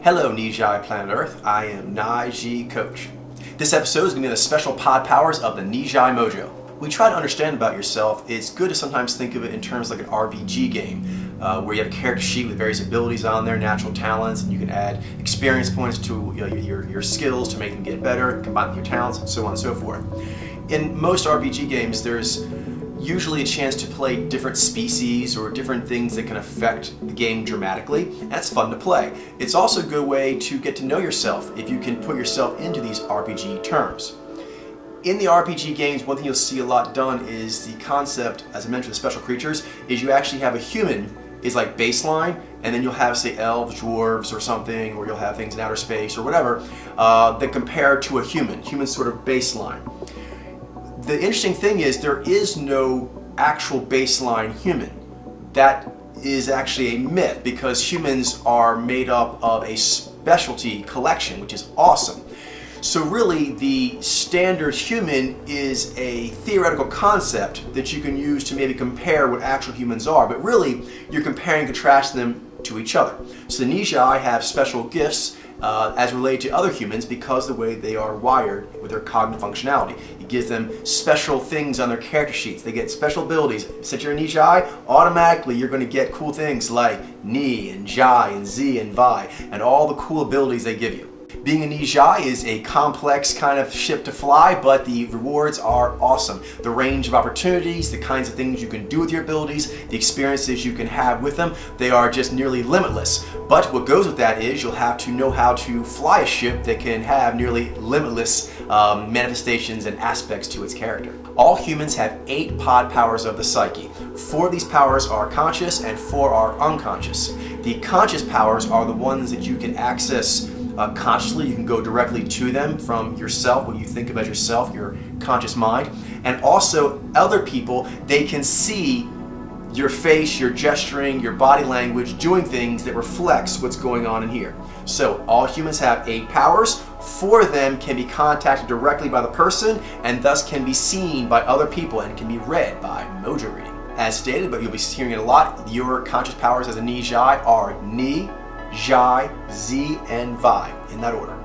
Hello Nyy'xai Planet Earth, I am Nyy'xai Coach. This episode is going to be the special pod powers of the Nyy'xai Mojo. When you try to understand about yourself, it's good to sometimes think of it in terms like an RPG game, where you have a character sheet with various abilities on there, natural talents, and you can add experience points to your skills to make them get better, combine with your talents, and so on and so forth. In most RPG games, there's usually a chance to play different species or different things that can affect the game dramatically. That's fun to play. It's also a good way to get to know yourself if you can put yourself into these RPG terms. In the RPG games, one thing you'll see a lot done is the concept, as I mentioned, the special creatures, is you actually have a human is like baseline, and then you'll have, say, elves, dwarves, or something, or you'll have things in outer space or whatever that compare to a human sort of baseline. The interesting thing is there is no actual baseline human. That is actually a myth because humans are made up of a specialty collection, which is awesome. So really the standard human is a theoretical concept that you can use to maybe compare what actual humans are, but really you're comparing and contrasting them to each other. So the Nyy'xai have special gifts as related to other humans because of the way they are wired with their cognitive functionality. It gives them special things on their character sheets. They get special abilities. Since you're a Nyy'xai, automatically you're going to get cool things like Ni and Jai and Z and Vi and all the cool abilities they give you. Being a Nyy'xai is a complex kind of ship to fly, but the rewards are awesome. The range of opportunities, the kinds of things you can do with your abilities, the experiences you can have with them, they are just nearly limitless. But what goes with that is you'll have to know how to fly a ship that can have nearly limitless manifestations and aspects to its character. All humans have 8 pod powers of the psyche. 4 of these powers are conscious and 4 are unconscious. The conscious powers are the ones that you can access consciously. You can go directly to them from yourself, what you think about yourself, your conscious mind. And also other people, they can see your face, your gesturing, your body language, doing things that reflects what's going on in here. So all humans have 8 powers. 4 of them can be contacted directly by the person and thus can be seen by other people and can be read by mojo reading. As stated, but you'll be hearing it a lot, your conscious powers as a Nyy'xai are Ni, Jai, Z, and Vi, in that order.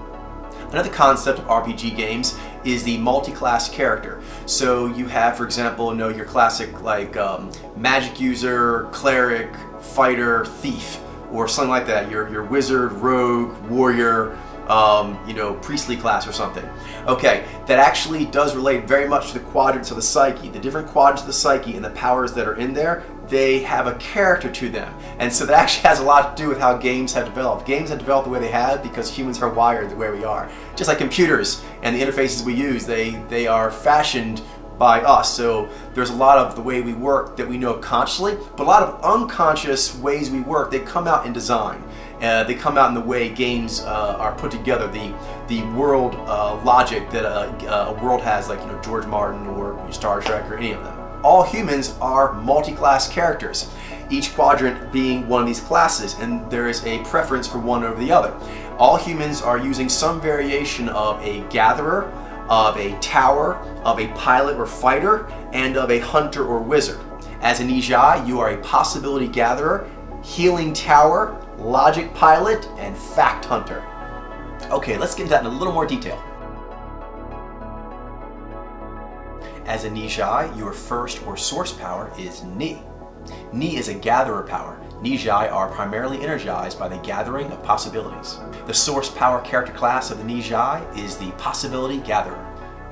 Another concept of RPG games is the multi-class character. So you have, for example, your classic like magic user, cleric, fighter, thief, or something like that. Your wizard, rogue, warrior, priestly class or something. Okay, that actually does relate very much to the quadrants of the psyche. The different quadrants of the psyche and the powers that are in there, they have a character to them. And so that actually has a lot to do with how games have developed. Games have developed the way they have because humans are wired the way we are. Just like computers and the interfaces we use, they are fashioned by us. So there's a lot of the way we work that we know consciously, but a lot of unconscious ways we work, they come out in design. They come out in the way games are put together, the world logic that a world has, like George Martin or Star Trek or any of them. All humans are multi-class characters, each quadrant being one of these classes, and there is a preference for one over the other. All humans are using some variation of a gatherer, of a tower, of a pilot or fighter, and of a hunter or wizard. As a Nyy'xai, you are a possibility gatherer, healing tower, logic pilot, and fact hunter. Okay, let's get into that in a little more detail. As a Nyy'xai, your first or source power is Ni. Ni is a gatherer power. Nyy'xai are primarily energized by the gathering of possibilities. The source power character class of the Nyy'xai is the possibility gatherer.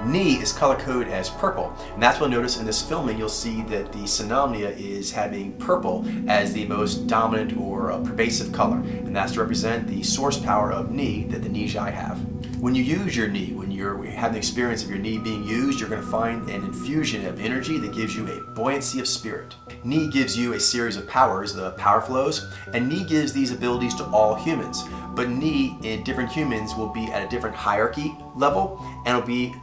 Ni is color coded as purple, and that's what you'll notice in this filming. You'll see that the Phenomena is having purple as the most dominant or pervasive color, and that's to represent the source power of Ni that the Nyy'xai have. When you use your Ni, when you have the experience of your Ni being used, you're going to find an infusion of energy that gives you a buoyancy of spirit. Ni gives you a series of powers, the power flows, and Ni gives these abilities to all humans. But Ni in different humans will be at a different hierarchy level and will be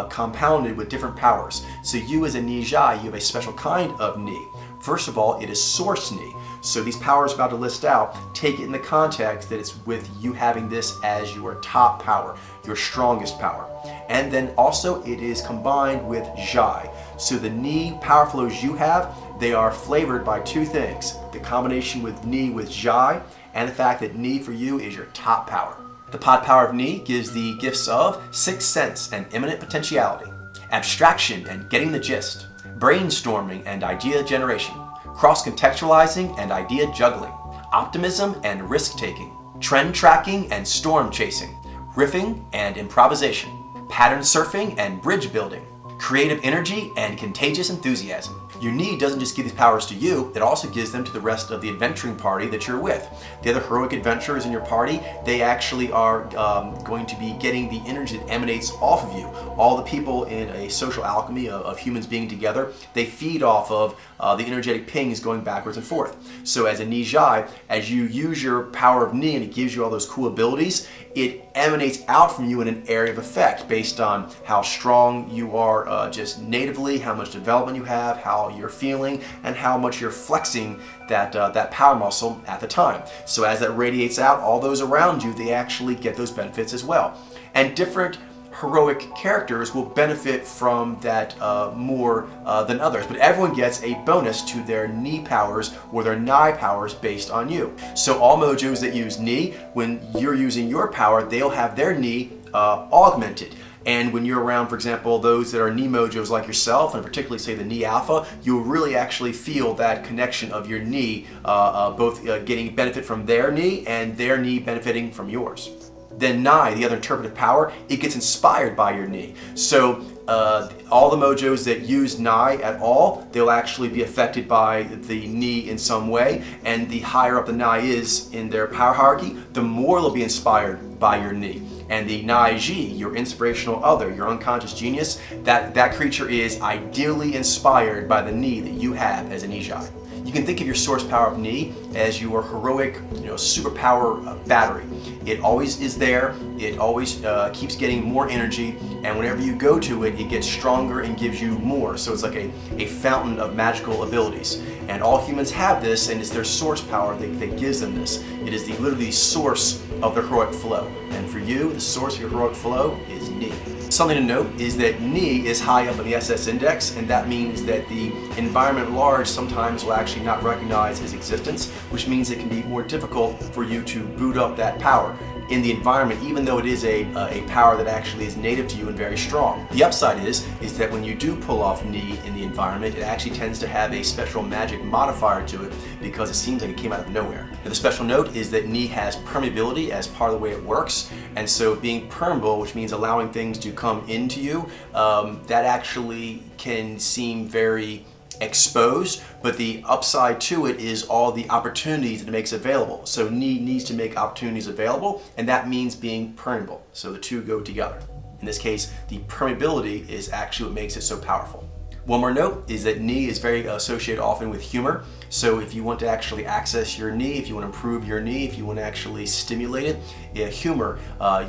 compounded with different powers. So you as a Nyy'xai, you have a special kind of Ni. First of all, it is source Ni. So these powers I'm about to list out, take it in the context that it's with you having this as your top power, your strongest power. And then also it is combined with Jai. So the Ni power flows you have, they are flavored by 2 things. The combination with Ni with Jai and the fact that Nyi for you is your top power. The pod power of Nyi gives the gifts of sixth sense and imminent potentiality, abstraction and getting the gist, brainstorming and idea generation, cross-contextualizing and idea juggling, optimism and risk-taking, trend tracking and storm chasing, riffing and improvisation, pattern surfing and bridge building, creative energy and contagious enthusiasm. Your Nyi doesn't just give these powers to you, it also gives them to the rest of the adventuring party that you're with. The other heroic adventurers in your party, they actually are going to be getting the energy that emanates off of you. All the people in a social alchemy of humans being together, they feed off of the energetic pings going backwards and forth. So as a Nyy'xai, as you use your power of Nyi and it gives you all those cool abilities, it emanates out from you in an area of effect based on how strong you are just natively, how much development you have, how you're feeling, and how much you're flexing that power muscle at the time. So as that radiates out, all those around you, they actually get those benefits as well. And different heroic characters will benefit from that more than others, but everyone gets a bonus to their Nyi powers or their Nyy'xai powers based on you. So all mojos that use Nyi, when you're using your power, they'll have their Nyi augmented. And when you're around, for example, those that are Nyi mojos like yourself, and particularly say the Nyi Alpha, you'll really actually feel that connection of your Nyi, both getting benefit from their Nyi and their Nyi benefiting from yours. Then Nyi, the other interpretive power, it gets inspired by your Nyi. So all the mojos that use Nyi at all, they'll actually be affected by the Nyi in some way, and the higher up the Nyi is in their power hierarchy, the more they'll be inspired by your Nyi. And the Nyy'xai, your inspirational other, your unconscious genius, that creature is ideally inspired by the Nyi that you have as a Nyy'xai. You can think of your source power of Nyi as your heroic, superpower battery. It always is there, it always keeps getting more energy, and whenever you go to it, it gets stronger and gives you more. So it's like a fountain of magical abilities. And all humans have this, and it's their source power that gives them this. It is literally the source of the heroic flow. And for you, the source of your heroic flow is Nyi. Something to note is that Nyi is high up on the SS index, and that means that the environment at large sometimes will actually not recognize its existence, which means it can be more difficult for you to boot up that power in the environment, even though it is a power that actually is native to you and very strong. The upside is that when you do pull off Nyi in the environment, it actually tends to have a special magic modifier to it because it seems like it came out of nowhere. Now, the special note is that Nyi has permeability as part of the way it works, and so being permeable, which means allowing things to come into you, that actually can seem very exposed, but the upside to it is all the opportunities that it makes available. So Nyi needs to make opportunities available, and that means being permeable. So the two go together. In this case, the permeability is actually what makes it so powerful. One more note is that Nyi is very associated often with humor. So if you want to actually access your Nyi, if you want to improve your Nyi, if you want to actually stimulate it, humor,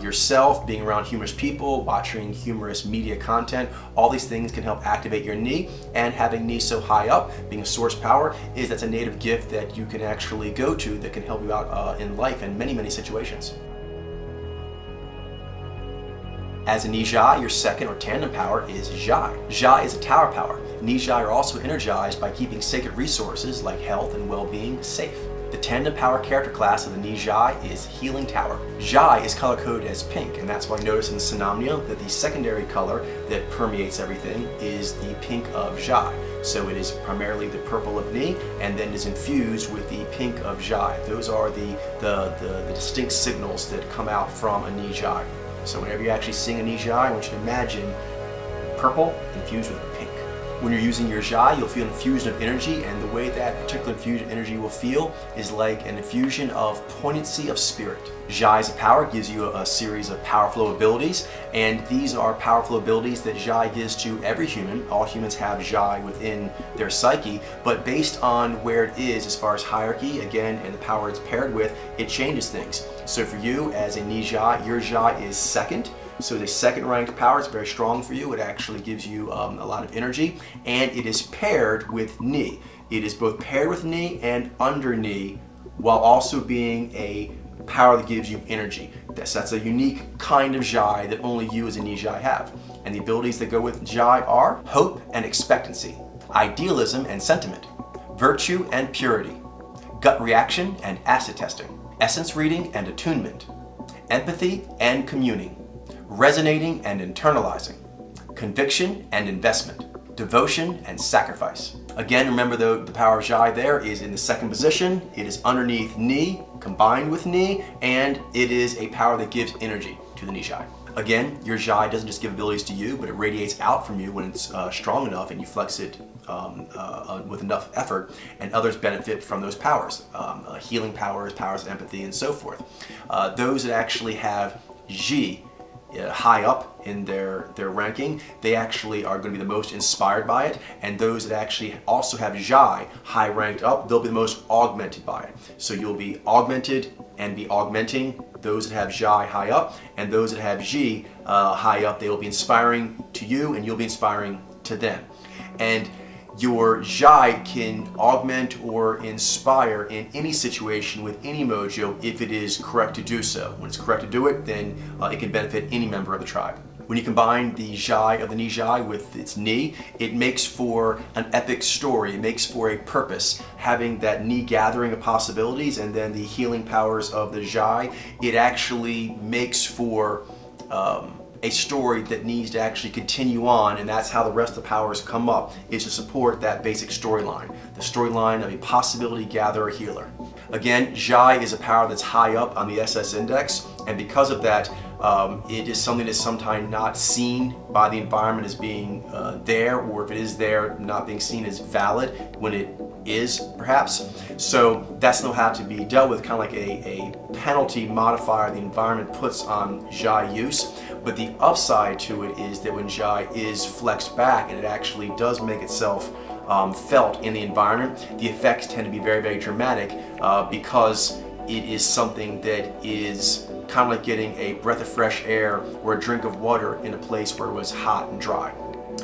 yourself, being around humorous people, watching humorous media content, all these things can help activate your Nyi. And having Nyi so high up, being a source power, that's a native gift that you can actually go to that can help you out in life in many, many situations. As a Nyy'xai, your second or tandem power is Zhai. Zhai is a tower power. Nyy'xai are also energized by keeping sacred resources like health and well-being safe. The tandem power character class of the Nyy'xai is Healing Tower. Zhai is color-coded as pink, and that's why I notice in the Synamnia that the secondary color that permeates everything is the pink of Zhai. So it is primarily the purple of Nyi, and then is infused with the pink of Zhai. Those are the distinct signals that come out from a Nyy'xai. So whenever you actually sing a Nyy'xai, I want you to imagine purple infused with pink. When you're using your Zhai, you'll feel an infusion of energy, and the way that particular infusion of energy will feel is like an infusion of poignancy of spirit. Zhai as a power gives you a series of power flow abilities, and these are power flow abilities that Zhai gives to every human. All humans have Zhai within their psyche, but based on where it is as far as hierarchy, again, and the power it's paired with, it changes things. So for you as a Nyy'xai, your Zhai is second. So the second ranked power is very strong for you. It actually gives you a lot of energy, and it is paired with Nyi. It is both paired with Nyi and under Nyi, while also being a power that gives you energy. That's a unique kind of Zhai that only you as a Nyy'xai have. And the abilities that go with Zhai are hope and expectancy, idealism and sentiment, virtue and purity, gut reaction and acid testing, essence reading and attunement, empathy and communing, resonating and internalizing, conviction and investment, devotion and sacrifice. Again, remember the power of Nyy'xai there is in the second position. It is underneath Ni, combined with Ni, and it is a power that gives energy to the Nyy'xai. Again, your Nyy'xai doesn't just give abilities to you, but it radiates out from you when it's strong enough and you flex it with enough effort, and others benefit from those powers, healing powers, powers of empathy, and so forth. Those that actually have Ji high up in their ranking, they actually are going to be the most inspired by it, and those that actually also have Nyy'xai high ranked up, they'll be the most augmented by it. So you'll be augmented and be augmenting those that have Nyy'xai high up, and those that have Ji high up, they will be inspiring to you and you'll be inspiring to them. And your Nyy'xai can augment or inspire in any situation with any mojo if it is correct to do so. When it's correct to do it, then it can benefit any member of the tribe. When you combine the Nyy'xai of the Nyy'xai with its Ni, it makes for an epic story. It makes for a purpose. Having that Ni gathering of possibilities and then the healing powers of the Nyy'xai, it actually makes for a story that needs to actually continue on, and that's how the rest of the powers come up, is to support that basic storyline. The storyline of a possibility gatherer healer. Again, Nyy'xai is a power that's high up on the SS index, and because of that, it is something that's sometimes not seen by the environment as being there, or if it is there, not being seen as valid when it is, perhaps. So that's going to have to be dealt with, kind of like a penalty modifier the environment puts on Nyy'xai use. But the upside to it is that when Nyy'xai is flexed back and it actually does make itself felt in the environment, the effects tend to be very, very dramatic because it is something that is kind of like getting a breath of fresh air or a drink of water in a place where it was hot and dry.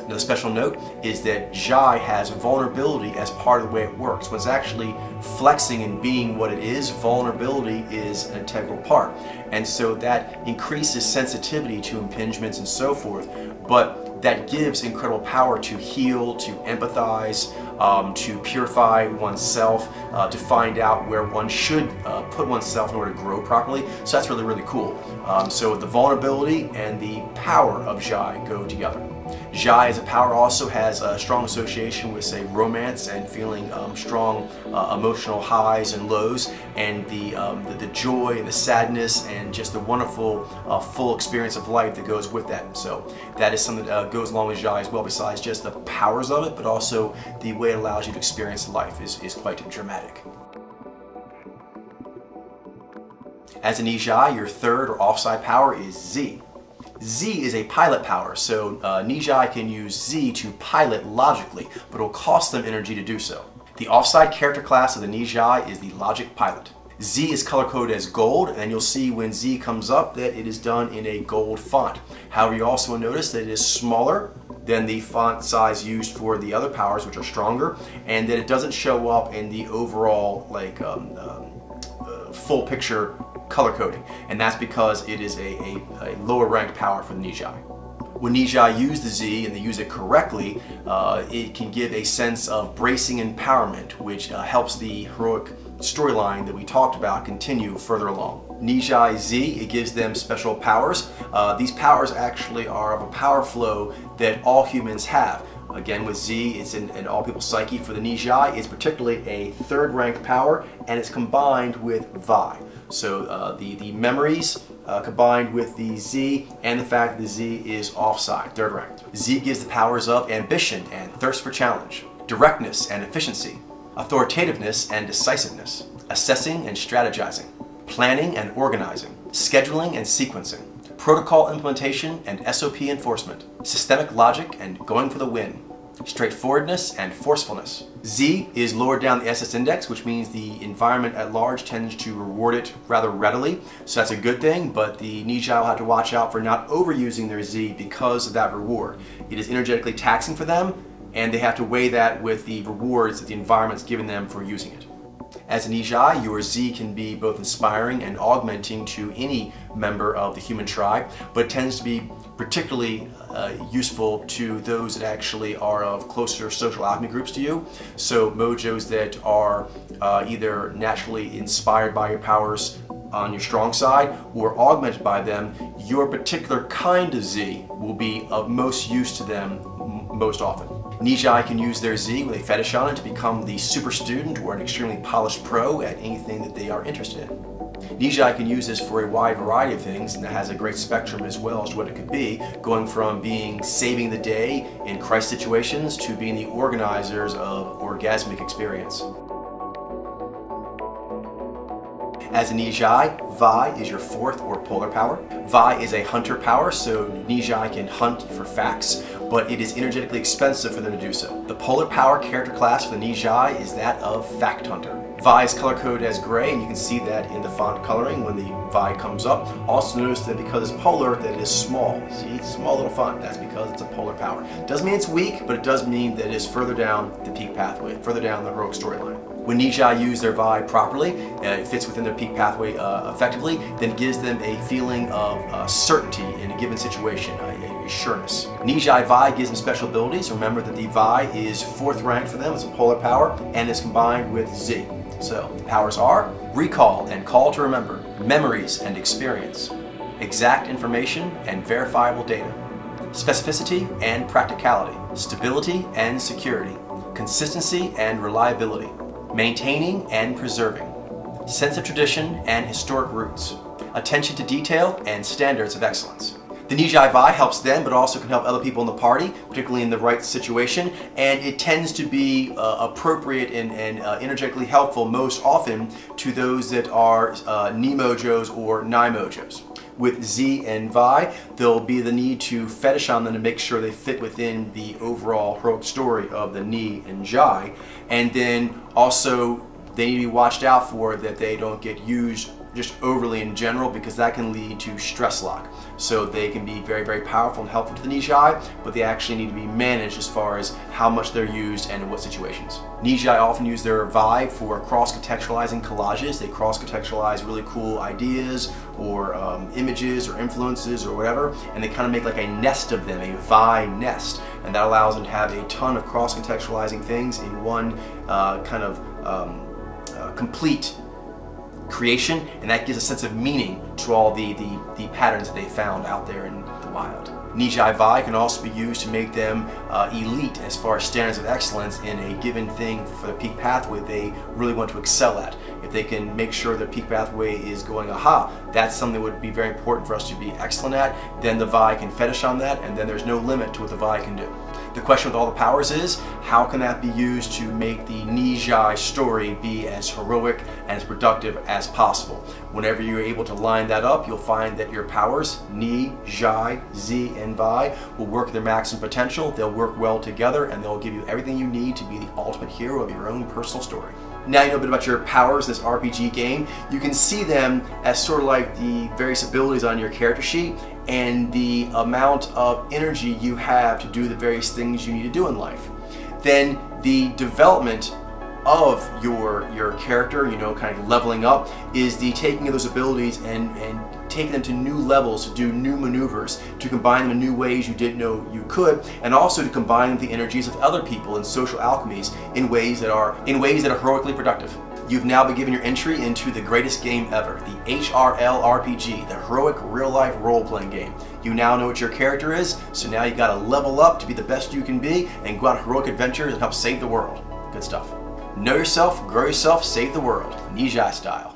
Now, the special note is that Nyy'xai has vulnerability as part of the way it works. When it's actually flexing and being what it is, vulnerability is an integral part. And so that increases sensitivity to impingements and so forth, but that gives incredible power to heal, to empathize, to purify oneself, to find out where one should put oneself in order to grow properly. So that's really, really cool. So the vulnerability and the power of Nyy'xai go together. Nyy'xai as a power also has a strong association with, say, romance and feeling strong emotional highs and lows, and the joy and the sadness and just the wonderful full experience of life that goes with that. So that is something that goes along with Nyy'xai as well, besides just the powers of it, but also the way it allows you to experience life is quite dramatic. As a Nyy'xai, your third or offside power is Z. Z is a pilot power, so Nyy'xai can use Z to pilot logically, but it will cost them energy to do so. The offside character class of the Nyy'xai is the logic pilot. Z is color-coded as gold, and you'll see when Z comes up that it is done in a gold font. However, you also will notice that it is smaller than the font size used for the other powers, which are stronger, and that it doesn't show up in the overall full picture color coding, and that's because it is a lower ranked power for the Nyy'xai. When Nyy'xai use the Z and they use it correctly, it can give a sense of bracing empowerment, which helps the heroic storyline that we talked about continue further along. Nyy'xai Z, it gives them special powers. These powers actually are of a power flow that all humans have. Again, with Z, it's in all people's psyche. For the Nyy'xai, it's particularly a third ranked power, and it's combined with Vi. So the memories combined with the Z and the fact that the Z is offside, third ranked. Z gives the powers of ambition and thirst for challenge, directness and efficiency, authoritativeness and decisiveness, assessing and strategizing, planning and organizing, scheduling and sequencing, protocol implementation and SOP enforcement, systemic logic and going for the win, straightforwardness and forcefulness. Z is lower down the SS index, which means the environment at large tends to reward it rather readily, so that's a good thing, but the Nyy'xai will have to watch out for not overusing their Z because of that reward. It is energetically taxing for them, and they have to weigh that with the rewards that the environment's given them for using it. As a Nyy'xai, your Z can be both inspiring and augmenting to any member of the human tribe, but it tends to be particularly useful to those that actually are of closer social alchemy groups to you. So mojos that are either naturally inspired by your powers on your strong side or augmented by them, your particular kind of Z will be of most use to them most often. Nyy'xai can use their Z with a fetish on it to become the super student or an extremely polished pro at anything that they are interested in. Nyy'xai can use this for a wide variety of things, and that has a great spectrum as well as to what it could be, going from being saving the day in crisis situations to being the organizers of orgasmic experience. As a Nyy'xai, Vi is your fourth or polar power. Vi is a hunter power, so Nyy'xai can hunt for facts, but it is energetically expensive for them to do so. The polar power character class for the Nyy'xai is that of fact hunter. Vi is color coded as gray, and you can see that in the font coloring when the Vi comes up. Also notice that because it's polar, that it is small. See, small little font, that's because it's a polar power. Doesn't mean it's weak, but it does mean that it is further down the peak pathway, further down the heroic storyline. When Nyy'xai use their Vi properly, it fits within their peak pathway effectively, then it gives them a feeling of certainty in a given situation, a sureness. Nyy'xai Vi gives them special abilities. Remember that the Vi is fourth rank for them as a polar power and is combined with Z. So the powers are recall and call to remember, memories and experience, exact information and verifiable data, specificity and practicality, stability and security, consistency and reliability, maintaining and preserving, sense of tradition and historic roots, attention to detail and standards of excellence. The Nyy'xai Vi helps them, but also can help other people in the party, particularly in the right situation, and it tends to be appropriate and energetically helpful most often to those that are Nymojos or Nymojos. With Z and Vi, there'll be the need to fetish on them to make sure they fit within the overall heroic story of the Nyi and Xai, and then also they need to be watched out for that they don't get used just overly in general, because that can lead to stress lock. So they can be very, very powerful and helpful to the Nyy'xai, but they actually need to be managed as far as how much they're used and in what situations. Nyy'xai often use their Vi for cross-contextualizing collages. They cross-contextualize really cool ideas or images or influences or whatever, and they kind of make like a nest of them, a Vi nest, and that allows them to have a ton of cross-contextualizing things in one complete creation, and that gives a sense of meaning to all the patterns that they found out there in the wild. Nyy'xai Vi can also be used to make them elite as far as standards of excellence in a given thing for the peak pathway they really want to excel at. If they can make sure the peak pathway is going, aha, that's something that would be very important for us to be excellent at, then the Vi can fetish on that, and then there's no limit to what the Vi can do. The question with all the powers is, how can that be used to make the Nyy'xai story be as heroic and as productive as possible? Whenever you're able to line that up, you'll find that your powers, Nyi, Xai, Z, and Vi, will work their maximum potential. They'll work well together, and they'll give you everything you need to be the ultimate hero of your own personal story. Now you know a bit about your powers in this RPG game. You can see them as sort of like the various abilities on your character sheet and the amount of energy you have to do the various things you need to do in life. Then the development of your character, you know, kind of leveling up, is the taking of those abilities and taking them to new levels, to do new maneuvers, to combine them in new ways you didn't know you could, and also to combine them with the energies of other people in social alchemies in ways that are heroically productive. You've now been given your entry into the greatest game ever, the HRL RPG, the heroic real-life role-playing game. You now know what your character is, so now you gotta level up to be the best you can be and go on heroic adventures and help save the world. Good stuff. Know yourself, grow yourself, save the world, Nyy'xai style.